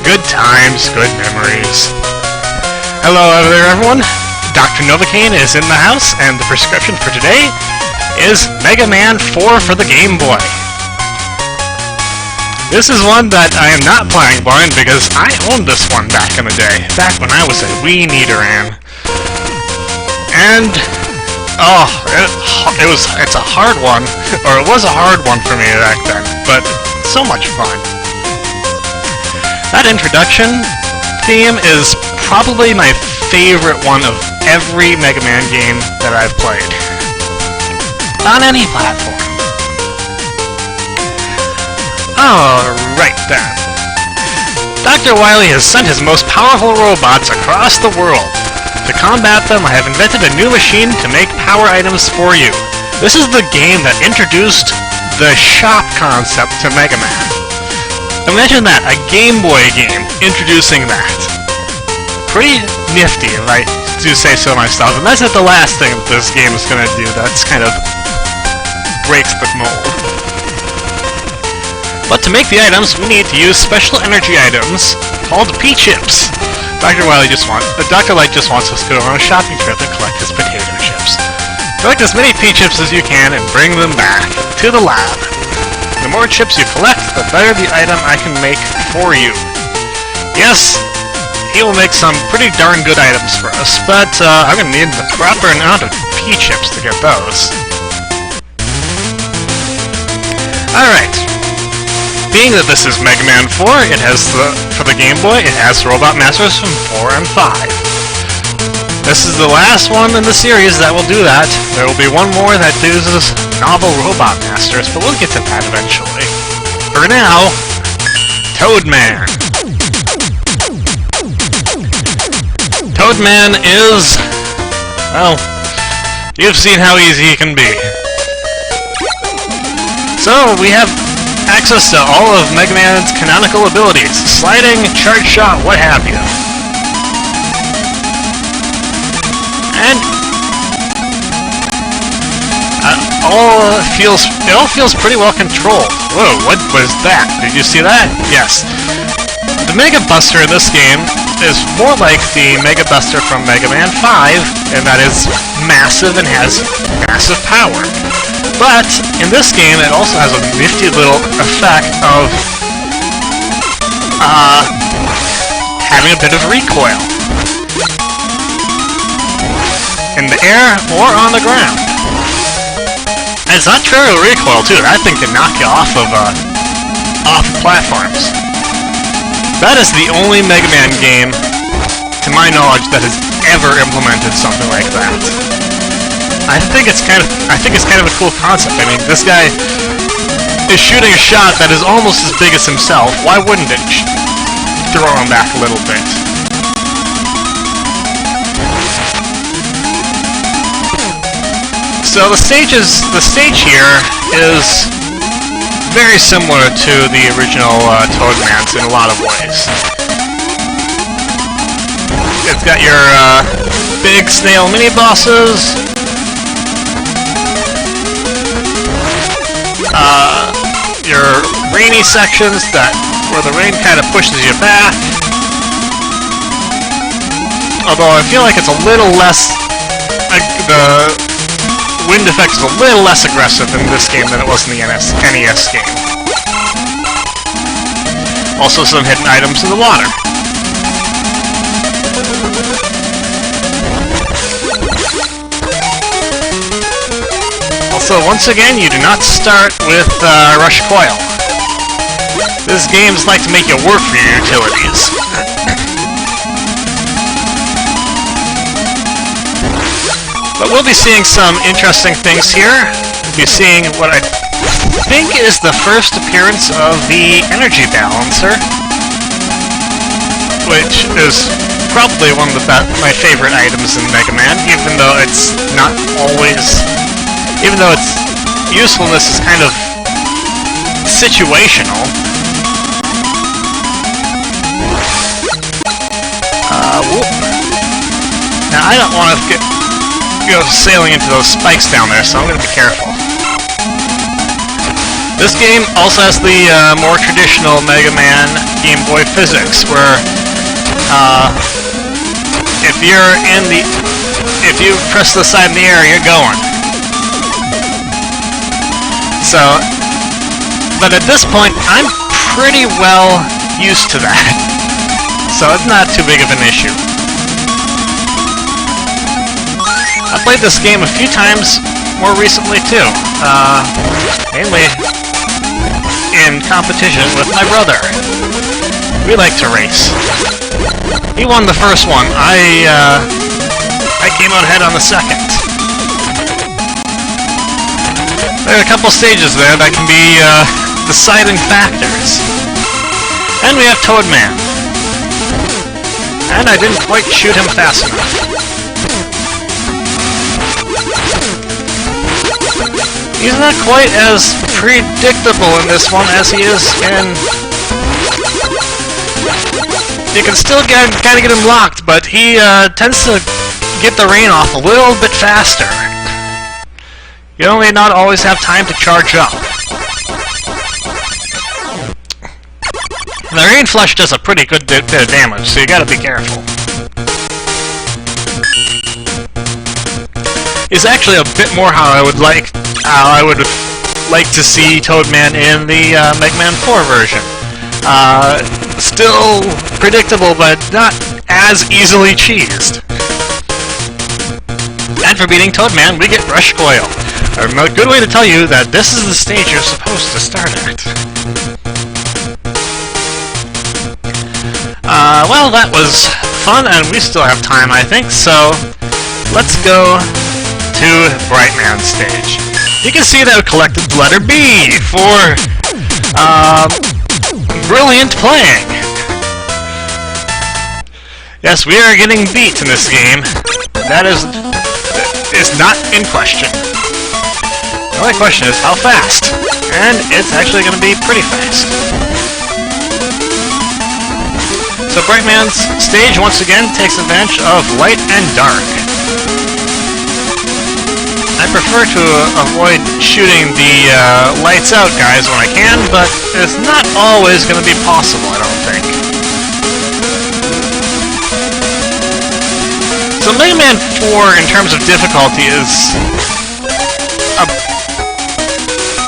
Good times, good memories. Hello there, everyone. Dr. Novocaine is in the house, and the prescription for today is Mega Man 4 for the Game Boy. This is one that I am not playing blind because I owned this one back in the day, back when I was a wee Nidoran. And it's a hard one, or it was a hard one for me back then, but so much fun. That introduction theme is probably my favorite one of every Mega Man game that I've played. On any platform. Alright then. Dr. Wily has sent his most powerful robots across the world. To combat them, I have invented a new machine to make power items for you. This is the game that introduced the shop concept to Mega Man. Imagine that, a Game Boy game introducing that. Pretty nifty, if I do say so myself. And that's not the last thing that this game is going to do. That's kind of breaks the mold. But to make the items, we need to use special energy items called P-Chips. Dr. Light just wants us to go on a shopping trip and collect his potato chips. Collect as many P-Chips as you can and bring them back to the lab. The more chips you collect, the better the item I can make for you. Yes, he will make some pretty darn good items for us, but I'm going to need the proper amount of P-Chips to get those. Alright. Being that this is Mega Man 4, it has for the Game Boy, it has Robot Masters from 4 and 5. This is the last one in the series that will do that. There will be one more that uses novel Robot Masters, but we'll get to that eventually. For now, Toadman. Toadman is, well, you've seen how easy he can be. So, we have access to all of Mega Man's canonical abilities. Sliding, charge shot, what have you. And it all feels pretty well controlled. Whoa, what was that? Did you see that? Yes. The Mega Buster in this game is more like the Mega Buster from Mega Man 5, and that is massive and has massive power. But in this game, it also has a nifty little effect of having a bit of recoil in the air or on the ground. And it's not trivial recoil too. That thing can knock you off of platforms. That is the only Mega Man game, to my knowledge, that has ever implemented something like that. I think it's kind of a cool concept. I mean, this guy is shooting a shot that is almost as big as himself. Why wouldn't it throw him back a little bit? So the stage here is very similar to the original Toadman's in a lot of ways. It's got your big snail mini-bosses, your rainy sections where the rain kind of pushes you back. Although I feel like it's a little less, the wind effect is a little less aggressive in this game than it was in the NES game. Also some hidden items in the water. Also, once again, you do not start with Rush Coil. This game's like to make you work for your utilities. But we'll be seeing some interesting things here. We'll be seeing what I think is the first appearance of the Energy Balancer, which is probably one of my favorite items in Mega Man, even though it's not always... Even though its usefulness is kind of situational. Now, I don't want to go sailing into those spikes down there, so I'm going to be careful. This game also has the more traditional Mega Man Game Boy physics, where if you press the side in the air, you're going. So, but at this point, I'm pretty well used to that, so it's not too big of an issue. I played this game a few times more recently too, mainly in competition with my brother. We like to race. He won the first one. I came out ahead on the second. There are a couple stages there that can be deciding factors. And we have Toadman. And I didn't quite shoot him fast enough. He's not quite as predictable in this one as he is in... You can still kind of get him locked, but he tends to get the rain off a little bit faster. You may not always have time to charge up. The Rain Flush does a pretty good bit of damage, so you gotta be careful. It's actually a bit more how I would like to see Toadman in the Mega Man 4 version. Still predictable, but not as easily cheesed. And for beating Toadman, we get Rush Coil. A good way to tell you that this is the stage you're supposed to start at. Well, that was fun, and we still have time, I think, so let's go to Brightman's stage. You can see that we collected the letter B for brilliant playing. Yes, we are getting beat in this game. That is not in question. The only question is how fast, and it's actually going to be pretty fast. So Brightman's stage once again takes advantage of light and dark. I prefer to avoid shooting the lights out guys when I can, but it's not always going to be possible, I don't think. So Mega Man 4, in terms of difficulty, is a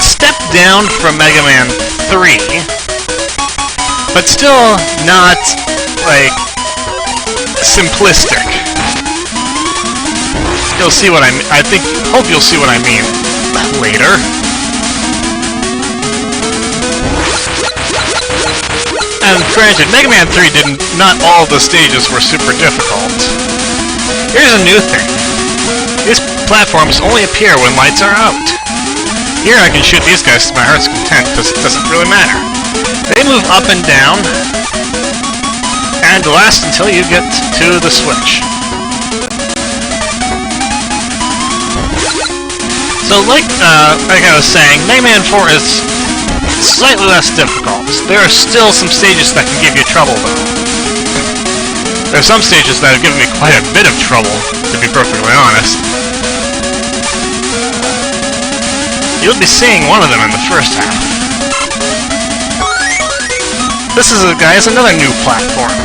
step down from Mega Man 3, but still not, like, simplistic. You'll see what I mean. Hope you'll see what I mean later. And granted, Mega Man 3 not all the stages were super difficult. Here's a new thing. These platforms only appear when lights are out. Here I can shoot these guys to my heart's content, because it doesn't really matter. They move up and down, and last until you get to the switch. So like I was saying, Mega Man 4 is slightly less difficult. There are still some stages that can give you trouble, though. There are some stages that have given me quite a bit of trouble, to be perfectly honest. You'll be seeing one of them in the first half. This is another new platform.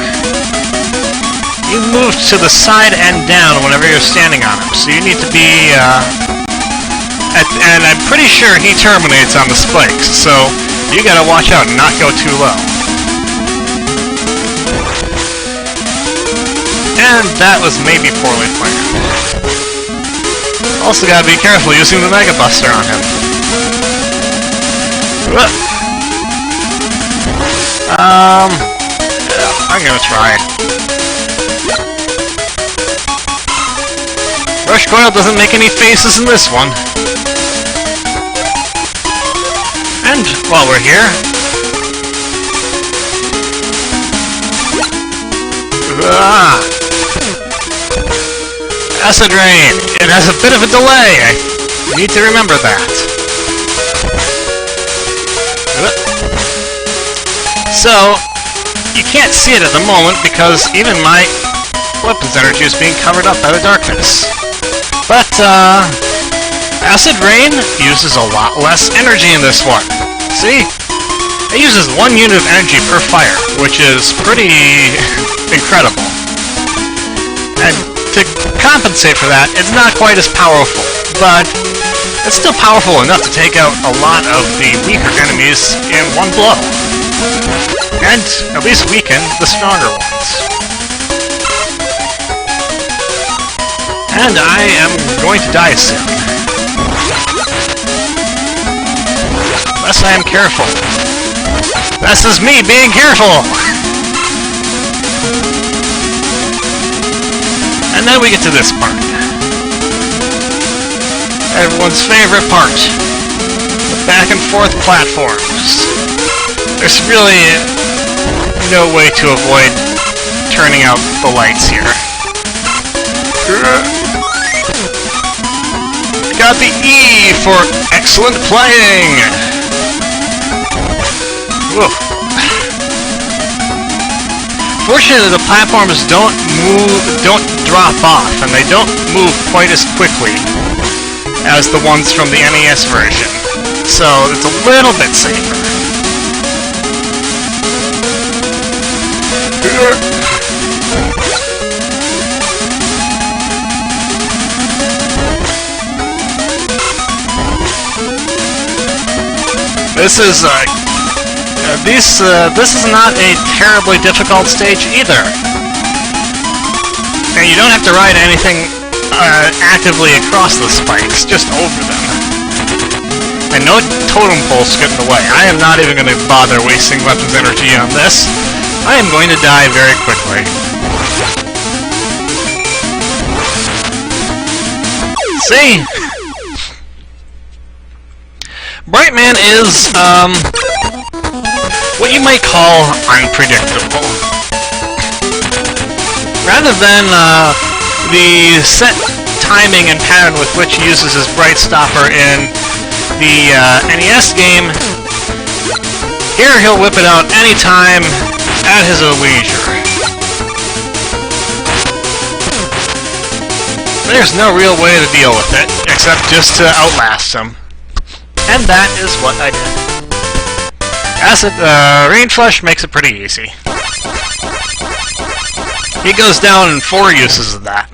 You move to the side and down whenever you're standing on him, so you need to be, and I'm pretty sure he terminates on the spikes, so you gotta watch out and not go too low. And that was maybe poorly planned. Also gotta be careful using the Mega Buster on him. I'm gonna try. Rush Coil doesn't make any faces in this one. And while we're here... Acid Rain! It has a bit of a delay! I need to remember that. So, you can't see it at the moment because even my weapon's energy is being covered up by the darkness. But, Acid Rain uses a lot less energy in this one. See? It uses 1 unit of energy per fire, which is pretty incredible. And to compensate for that, it's not quite as powerful, but it's still powerful enough to take out a lot of the weaker enemies in one blow. And at least weaken the stronger ones. And I am going to die soon. Unless I am careful. This is me being careful! And then we get to this part. Everyone's favorite part. The back and forth platforms. There's really no way to avoid turning out the lights here. Got the E for excellent playing! Whoa. Fortunately, the platforms don't drop off, and they don't move quite as quickly as the ones from the NES version. So it's a little bit safer. This is not a terribly difficult stage either. And you don't have to ride anything actively across the spikes, just over them. And no totem poles get in the way. I am not even going to bother wasting weapons energy on this. I am going to die very quickly. See? Brightman is, what you might call unpredictable. Rather than the set timing and pattern with which he uses his Bright Stopper in the NES game, here he'll whip it out anytime at his leisure. There's no real way to deal with it, except just to outlast him. And that is what I did. Acid Rain Flush makes it pretty easy. He goes down in 4 uses of that.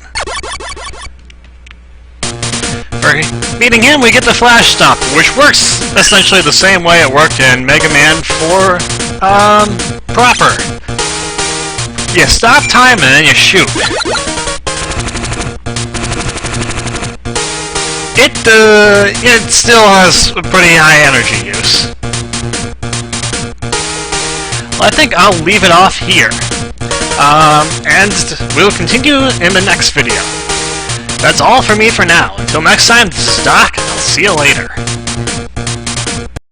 For beating him, we get the Flash Stomp, which works essentially the same way it worked in Mega Man 4 proper. You stop time and then you shoot. It still has a pretty high energy use. Well, I think I'll leave it off here. And we'll continue in the next video. That's all for me for now. Until next time, this is Doc, and I'll see you later.